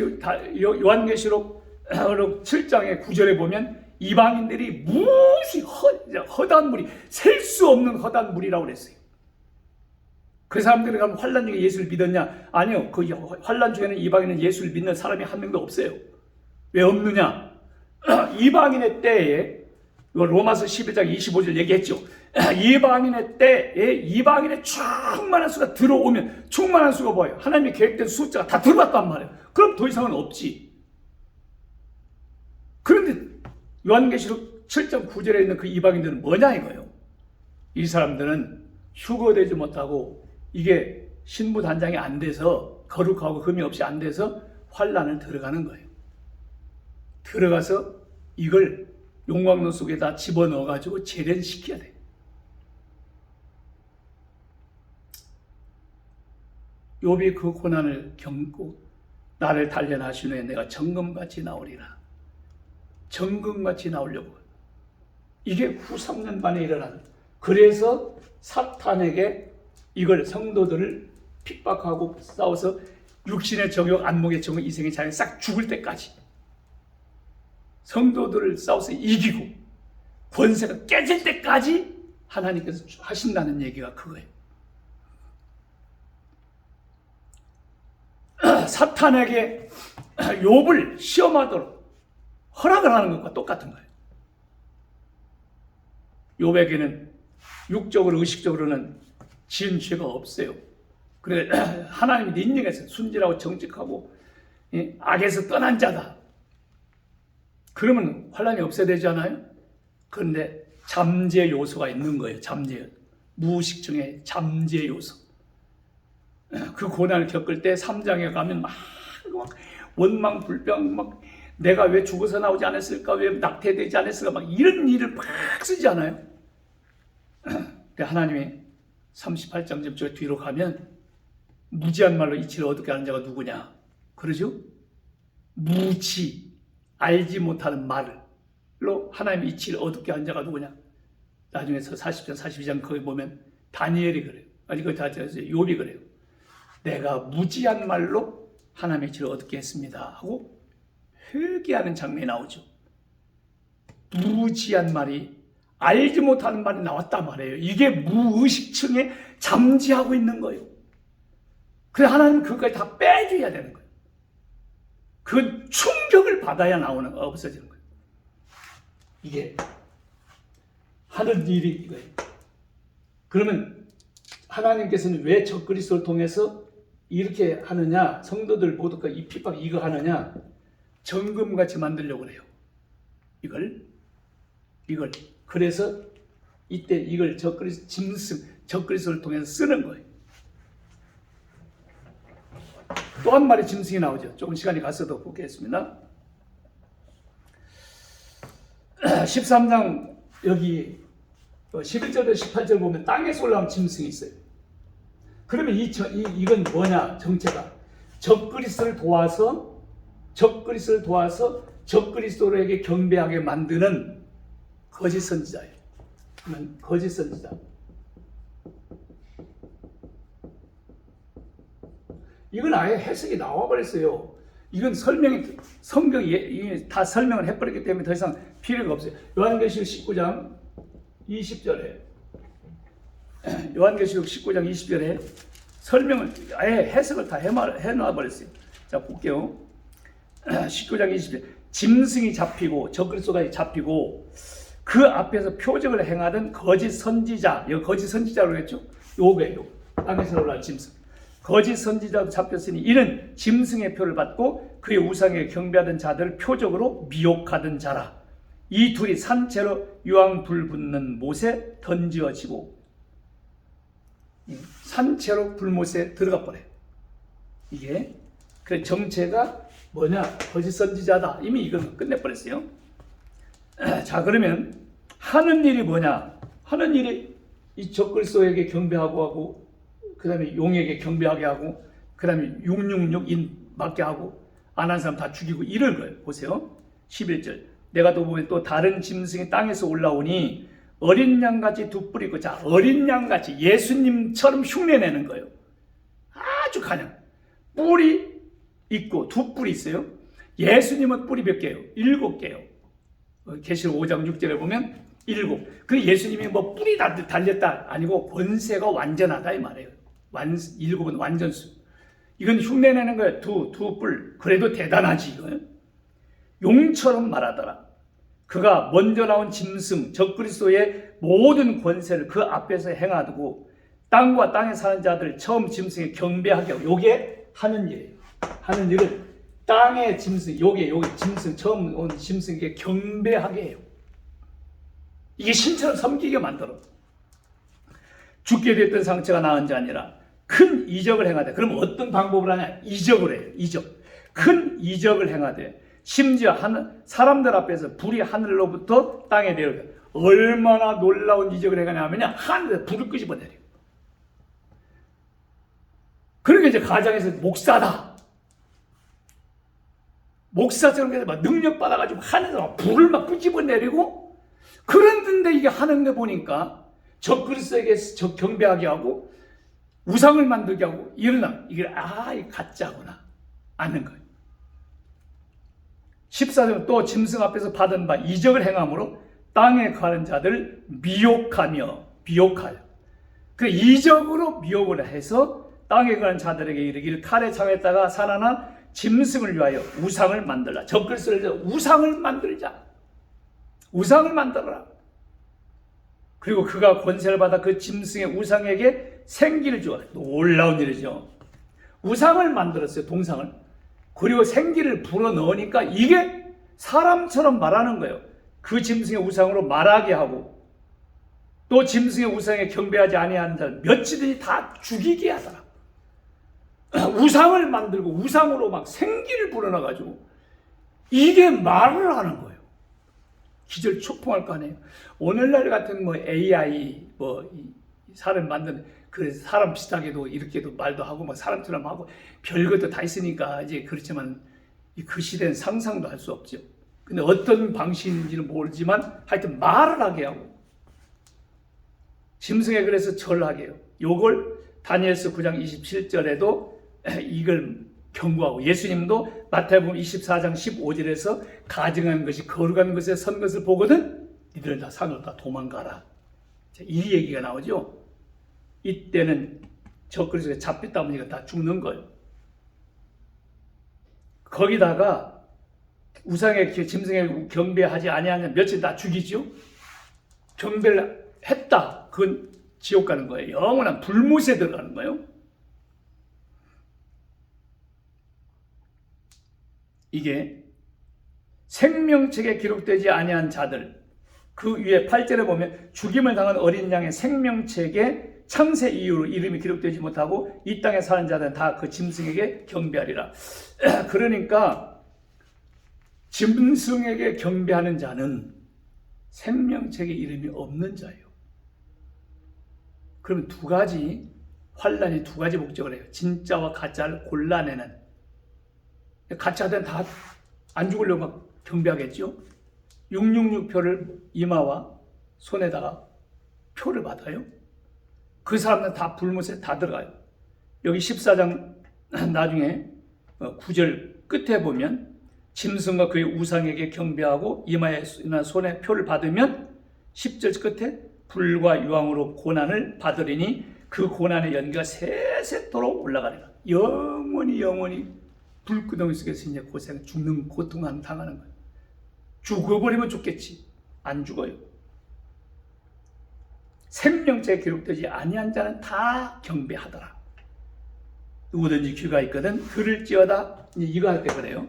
요한계시록 7장의 9절에 보면 이방인들이 무시 허다한 물이 셀 수 없는 허다한 물이라고 그랬어요. 그 사람들이 가면 환난 중에 예수를 믿었냐? 아니요. 그 환난 중에는 이방인은 예수를 믿는 사람이 한 명도 없어요. 왜 없느냐? 이방인의 때에 로마서 11장 25절 얘기했죠. 이방인의 때에 이방인의 충만한 수가 들어오면 충만한 수가 뭐예요? 하나님이 계획된 숫자가 다 들어왔단 말이에요. 그럼 더 이상은 없지. 그런데 요한계시록 7장 9절에 있는 그 이방인들은 뭐냐 이거예요. 이 사람들은 휴거되지 못하고 이게 신부단장이 안 돼서 거룩하고 흠이 없이 안 돼서 환난을 들어가는 거예요. 들어가서 이걸 용광로 속에다 집어넣어가지고 재련시켜야 돼요. 욥이 그 고난을 겪고 나를 단련하신 후에 내가 정금같이 나오리라. 정금같이 나오려고. 이게 후 3년 반에 일어나는. 그래서 사탄에게 이걸 성도들을 핍박하고 싸워서 육신의 정욕, 안목의 정욕, 이생의 자유 싹 죽을 때까지 성도들을 싸워서 이기고 권세가 깨질 때까지 하나님께서 하신다는 얘기가 그거예요. 사탄에게 욥을 시험하도록 허락을 하는 것과 똑같은 거예요. 욥에게는 육적으로 의식적으로는 지은 죄가 없어요. 그래 하나님이 인정해서 순진하고 정직하고 악에서 떠난 자다. 그러면 환난이 없어야 되잖아요. 그런데 잠재 요소가 있는 거예요. 잠재 무의식 중에 잠재 요소. 그 고난을 겪을 때 3장에 가면 막 원망 불평, 막 내가 왜 죽어서 나오지 않았을까, 왜 낙태되지 않았을까, 막 이런 일을 막 쓰지 않아요? 하나님이 38장 저 뒤로 가면 무지한 말로 이치를 얻게 하는 자가 누구냐? 그러죠? 무지, 알지 못하는 말로 하나님의 이치를 얻게 하는 자가 누구냐? 나중에서 40장, 42장 거기 보면 다니엘이 그래요. 아니, 그 다 욥이 그래요. 내가 무지한 말로 하나님의 이치를 얻게 했습니다 하고 회개하는 장면이 나오죠. 무지한 말이, 알지 못하는 말이 나왔단 말이에요. 이게 무의식층에 잠재하고 있는 거예요. 그래서 하나님은 그것까지 다 빼줘야 되는 거예요. 그 충격을 받아야 없어지는 거예요. 이게 하는 일이 이거예요. 그러면 하나님께서는 왜 적그리스도를 통해서 이렇게 하느냐, 성도들 모두가 이 핍박 이거 하느냐, 정금같이 만들려고 그래요. 이걸 그래서 이때 이걸 적그리스도를 통해서 쓰는 거예요. 또 한 마리 짐승이 나오죠. 조금 시간이 갔어도 보겠습니다. 13장 여기 11절에서 18절 보면 땅에서 올라온 짐승이 있어요. 그러면 이건 뭐냐? 정체가 적그리스도를 도와서 적그리스도에게 경배하게 만드는 거짓 선지자예요. 거짓 선지자. 이건 아예 해석이 나와버렸어요. 이건 성경이 다 설명을 해버렸기 때문에 더 이상 필요가 없어요. 요한계시록 19장 20절에 요한계시록 19장 20절에 설명을 아예 해석을 다 해놔버렸어요. 자, 볼게요. 19장 20절 짐승이 잡히고 적그리스도가 잡히고 그 앞에서 표적을 행하던 거짓 선지자, 여기 거짓 선지자로 했죠. 요게요. 땅에서 올라온 짐승. 거짓 선지자도 잡혔으니 이는 짐승의 표를 받고 그의 우상에 경배하던 자들을 표적으로 미혹하던 자라. 이 둘이 산채로 유황 불 붙는 못에 던지어지고 산채로 불못에 들어가 버려요. 이게 그 정체가 뭐냐? 거짓 선지자다. 이미 이건 끝내버렸어요. 자, 그러면 하는 일이 뭐냐? 하는 일이 이 적그리스도에게 경배하고 하고, 그 다음에 용에게 경배하게 하고, 그 다음에 666인 맞게 하고, 안 한 사람 다 죽이고 이런 거예요. 보세요. 11절. 내가 또 보면 또 다른 짐승이 땅에서 올라오니 어린 양같이 두 뿔이 있고, 자, 어린 양같이 예수님처럼 흉내내는 거예요. 아주 가냥. 뿔이 있고 두 뿔이 있어요. 예수님은 뿔이 몇 개예요? 7개예요. 계시록 5장 6절에 보면 7. 그 예수님이 뭐 뿔이 달렸다 아니고 권세가 완전하다 이 말이에요. 7은 완전수. 이건 흉내내는 거예요. 두 뿔. 그래도 대단하지 이거요. 용처럼 말하더라. 그가 먼저 나온 짐승 적그리스도의 모든 권세를 그 앞에서 행하고 땅과 땅에 사는 자들 처음 짐승에 경배하게 하고, 요게 하는 일이에요. 하는 일은 땅의 짐승, 요게 짐승 처음 온 짐승에게 경배하게 해요. 이게 신처럼 섬기게 만들어. 죽게 됐던 상처가 나은 자 아니라 큰 이적을 행하되. 그럼 어떤 방법을 하냐? 이적을 해요. 이적. 큰 이적을 행하되 심지어 사람들 앞에서 불이 하늘로부터 땅에 내려요. 얼마나 놀라운 이적을 행하냐면요, 하늘에 불을 끄집어내려요. 그러니까 이제 가장에서 목사다, 목사처럼 해서 막 능력 받아가지고 하늘에서 막 불을 막 끄집어내리고, 그런데 이게 하는 거 보니까 적그리스도에게 경배하게 하고 우상을 만들게 하고 이러나 이게 이게 가짜구나 아는 거예요. 14절 또 짐승 앞에서 받은 바 이적을 행함으로 땅에 가는 자들을 미혹하여 그 이적으로 미혹을 해서 땅에 가는 자들에게 이르기를 칼에 장에다가 살아난 짐승을 위하여 우상을 만들라. 적그리스도를 우상을 만들자. 우상을 만들어라. 그리고 그가 권세를 받아 그 짐승의 우상에게 생기를 주어. 놀라운 일이죠. 우상을 만들었어요. 동상을. 그리고 생기를 불어넣으니까 이게 사람처럼 말하는 거예요. 그 짐승의 우상으로 말하게 하고, 또 짐승의 우상에 경배하지 아니하는 자를 몇이든지 다 죽이게 하더라. 우상을 만들고 우상으로 막 생기를 불어넣어가지고 이게 말을 하는 거예요. 기절 초풍할 거 아니에요. 오늘날 같은 뭐 AI 뭐 사람 만드는 그래서 사람 비슷하게도 이렇게도 말도 하고 막 사람처럼 하고 별것도 다 있으니까 이제 그렇지만 그 시대는 상상도 할 수 없죠. 근데 어떤 방식인지는 모르지만 하여튼 말을 하게 하고 짐승에 그래서 절하게 해요. 요걸 다니엘서 9장 27절에도 이걸 경고하고 예수님도 마태복음 24장 15절에서 가증한 것이 거룩한 것에 선 것을 보거든 이들은 다 산으로 다 도망가라. 이 얘기가 나오죠. 이때는 적그리스도에 잡혔다 보니까 다 죽는 거예요. 거기다가 우상에 짐승에 경배하지 아니하면 며칠 다 죽이죠. 경배를 했다. 그건 지옥 가는 거예요. 영원한 불못에 들어가는 거예요. 이게 생명책에 기록되지 아니한 자들 그 위에 8절에 보면 죽임을 당한 어린 양의 생명책에 창세 이후로 이름이 기록되지 못하고 이 땅에 사는 자들은 다 그 짐승에게 경배하리라. 그러니까 짐승에게 경배하는 자는 생명책에 이름이 없는 자예요. 그러면 두 가지 환란이 두 가지 목적을 해요. 진짜와 가짜를 골라내는. 가짜들은 다 안 죽으려고 막 경배하겠죠. 666표를 이마와 손에다가 표를 받아요. 그 사람들은 다 불못에 다 들어가요. 여기 14장 나중에 9절 끝에 보면 짐승과 그의 우상에게 경배하고 이마에나 손에 표를 받으면 10절 끝에 불과 유황으로 고난을 받으리니 그 고난의 연기가 세세토록 올라가리라. 영원히 불구덩이 속에서 이제 고생, 죽는 고통을 당하는 거예요. 죽어버리면 죽겠지. 안 죽어요. 생명책에 기록되지 아니한 자는 다 경배하더라. 누구든지 귀가 있거든 들을지어다. 이거 할 때 그래요.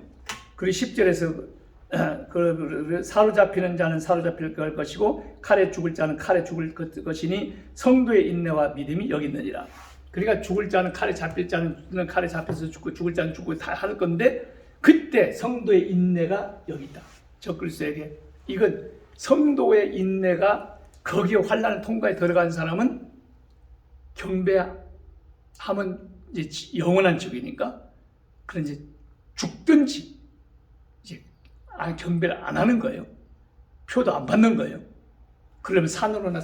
그리고 10절에서 사로잡히는 자는 사로잡힐 것이고 칼에 죽을 자는 칼에 죽을 것이니 성도의 인내와 믿음이 여기 있느니라. 그러니까 죽을 자는 칼에 잡힐 자는 칼에 잡혀서 죽고 죽을 자는 죽고 다 할 건데 그때 성도의 인내가 여기 있다. 적그리스도에게 이건 성도의 인내가 거기에 환난을 통과해 들어간 사람은 경배하면 이제 영원한 죽이니까 그런 이제 죽든지 이제 경배를 안 하는 거예요. 표도 안 받는 거예요. 그러면 산으로나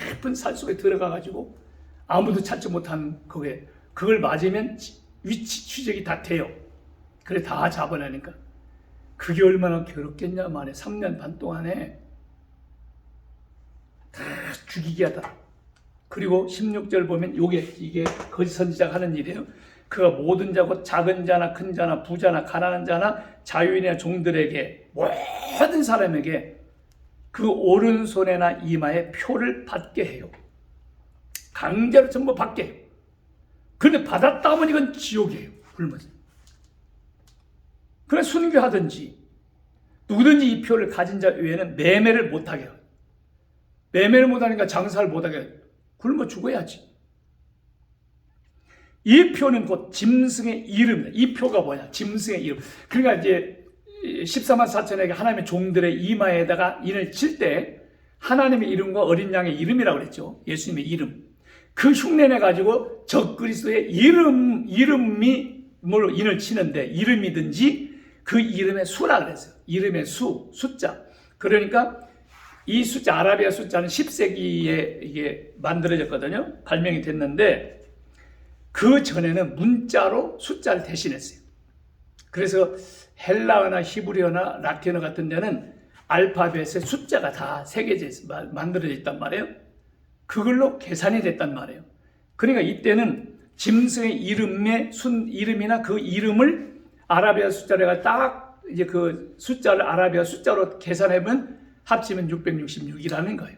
깊은 산 속에 들어가 가지고 아무도 찾지 못한 그걸 맞으면 위치 추적이 다 돼요. 그래 다 잡아내니까 그게 얼마나 괴롭겠냐 말이에요. 3년 반 동안에 다 죽이게 하다. 그리고 16절 보면 이게 거짓 선지자가 하는 일이에요. 그가 모든 자고 작은 자나 큰 자나 부자나 가난한 자나 자유인이나 종들에게 모든 사람에게 그 오른손에나 이마에 표를 받게 해요. 강제로 전부 받게 해요. 그런데 받았다 하면 이건 지옥이에요. 불못. 그래 순교하든지 누구든지 이 표를 가진 자 외에는 매매를 못하게 해요. 매매를 못하니까 장사를 못하게 해요. 굶어 죽어야지. 이 표는 곧 짐승의 이름입니다. 이 표가 뭐냐? 짐승의 이름. 그러니까 이제 14만 4천에게 하나님의 종들의 이마에다가 인을 칠 때 하나님의 이름과 어린 양의 이름이라고 그랬죠. 예수님의 이름. 그 흉내내 가지고 적그리스도의 이름으로 인을 치는데 이름이든지 그 이름의 수라 그랬어요. 이름의 숫자. 그러니까 이 숫자 아라비아 숫자는 10세기에 이게 만들어졌거든요. 발명이 됐는데 그 전에는 문자로 숫자를 대신했어요. 그래서 헬라어나 히브리어나 라틴어 같은 데는 알파벳에 숫자가 다 새겨져 있어 만들어져 있단 말이에요. 그걸로 계산이 됐단 말이에요. 그러니까 이때는 짐승의 이름이나 그 이름을 아라비아 숫자를 딱 이제 그 숫자를 아라비아 숫자로 계산해보면 합치면 666이라는 거예요.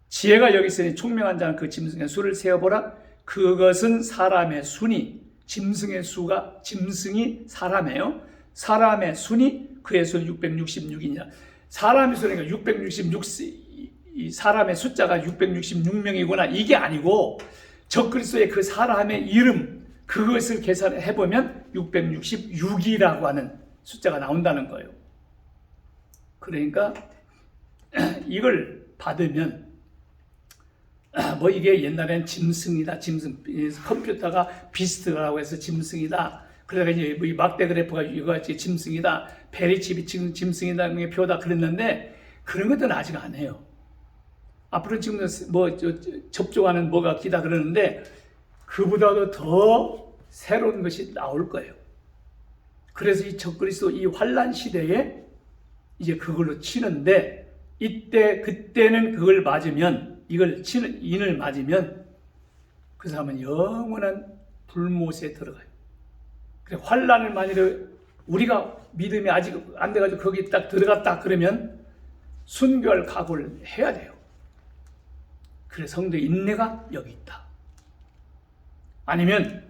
지혜가 여기 있으니 총명한 자는 그 짐승의 수를 세어보라. 그것은 사람의 수니 짐승의 수가 짐승이 사람이에요. 사람의 수니 그의 수는 666이냐. 사람의 수니까 666 사람의 숫자가 666명이구나 이게 아니고 적그리스도의 그 사람의 이름, 그것을 계산해 보면 666이라고 하는 숫자가 나온다는 거예요. 그러니까 이걸 받으면 뭐 이게 옛날엔 짐승이다, 짐승, 컴퓨터가 비스트라고 해서 짐승이다. 그러다가 이제 뭐 이 막대 그래프가 이거 짐승이다, 베리칩이 짐승이다, 표다 그랬는데 그런 것들은 아직 안 해요. 앞으로 지금 뭐 접종하는 뭐가 기다 그러는데 그보다도 더 새로운 것이 나올 거예요. 그래서 이 적그리스도 이 환란 시대에 이제 그걸로 치는데 그때는 그걸 맞으면 이걸 치는 인을 맞으면 그 사람은 영원한 불못에 들어가요. 그래 환란을 만일에 우리가 믿음이 아직 안 돼가지고 거기 딱 들어갔다 그러면 순교할 각오를 해야 돼요. 그래서 성도의 인내가 여기 있다. 아니면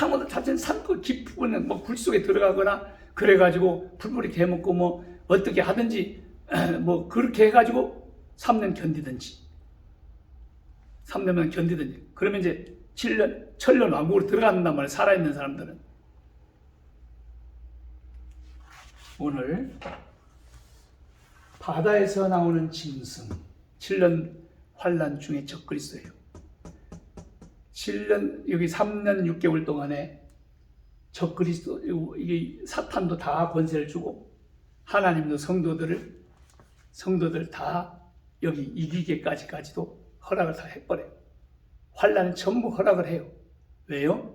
아무도 다른 산골 깊은 뭐 불 속에 들어가거나 그래가지고 풀뿌리 개먹고 뭐 어떻게 하든지 뭐 그렇게 해가지고 3년 견디든지 3년만 견디든지 그러면 이제 7년 천년 왕국으로 들어간단 말이에요. 살아있는 사람들은. 오늘 바다에서 나오는 짐승 7년 환란 중에 적그리스도예요. 7년 여기 3년 6개월 동안에 적그리스도 이게 사탄도 다 권세를 주고 하나님도 성도들 다 여기 이기게까지도 허락을 다 해버려요. 환란은 전부 허락을 해요. 왜요?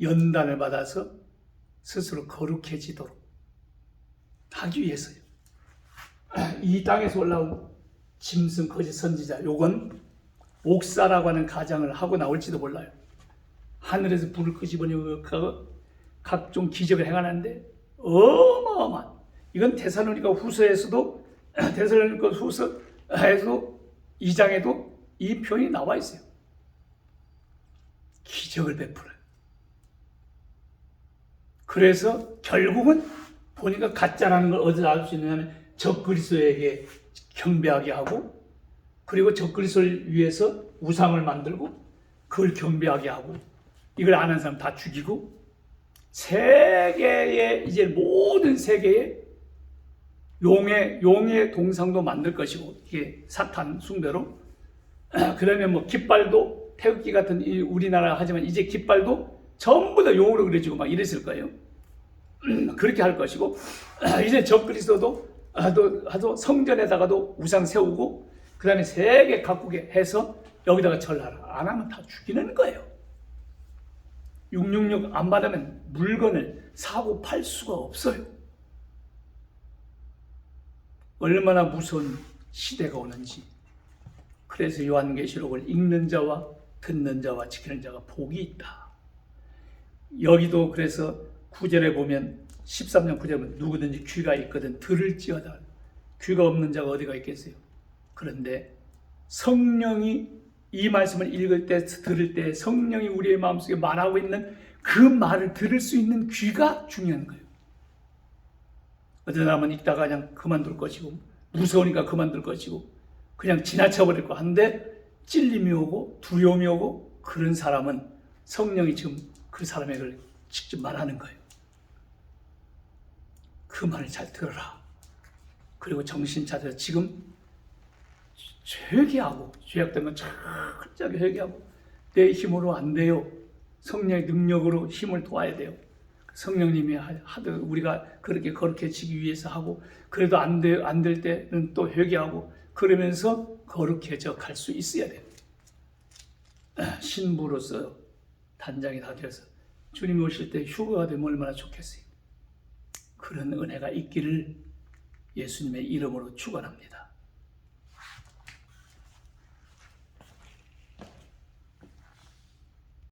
연단을 받아서 스스로 거룩해지도록 하기 위해서요. 이 땅에서 올라온 짐승 거짓 선지자 요건 옥사라고 하는 가장을 하고 나올지도 몰라요. 하늘에서 불을 끄집어내고 각종 기적을 행하는데 어마어마한 이건 데살로니가 후서에서도 데살로니가 후서에서도 2장에도 이 표현이 나와 있어요. 기적을 베풀어요. 그래서 결국은 보니까 가짜라는 걸 어디서 알 수 있느냐면 적그리스도에게 경배하게 하고 그리고 적그리스도를 위해서 우상을 만들고 그걸 경배하게 하고 이걸 아는 사람 다 죽이고 세계의 이제 모든 세계에 용의 동상도 만들 것이고 이게 사탄 숭배로 그러면 뭐 깃발도 태극기 같은 우리나라 하지만 이제 깃발도 전부 다 용으로 그려지고 막 이랬을 거예요. 그렇게 할 것이고 이제 적그리스도도 하도 성전에다가도 우상 세우고 그 다음에 세계 각국에 해서 여기다가 절하라. 안 하면 다 죽이는 거예요. 666 안 받으면 물건을 사고 팔 수가 없어요. 얼마나 무서운 시대가 오는지. 그래서 요한계시록을 읽는 자와 듣는 자와 지키는 자가 복이 있다. 여기도 그래서 9절에 보면 13년 9절에 보면 누구든지 귀가 있거든 들을지어다. 귀가 없는 자가 어디가 있겠어요. 그런데 성령이 이 말씀을 읽을 때 들을 때 성령이 우리의 마음속에 말하고 있는 그 말을 들을 수 있는 귀가 중요한 거예요. 어떤 사람은 읽다가 그냥 그만둘 것이고 무서우니까 그만둘 것이고 그냥 지나쳐버릴 거 한데 찔림이 오고 두려움이 오고 그런 사람은 성령이 지금 그 사람에게 직접 말하는 거예요. 그 말을 잘 들어라. 그리고 정신 차려서 지금 회개하고 죄악된 건 철저하게 회개하고 내 힘으로 안 돼요. 성령의 능력으로 힘을 도와야 돼요. 성령님이 하도 우리가 그렇게 거룩해지기 위해서 하고 그래도 안 될 때는 또 회개하고 그러면서 거룩해져 갈 수 있어야 돼요. 신부로서 단장이 다 되어서 주님이 오실 때 휴거가 되면 얼마나 좋겠어요. 그런 은혜가 있기를 예수님의 이름으로 축원합니다.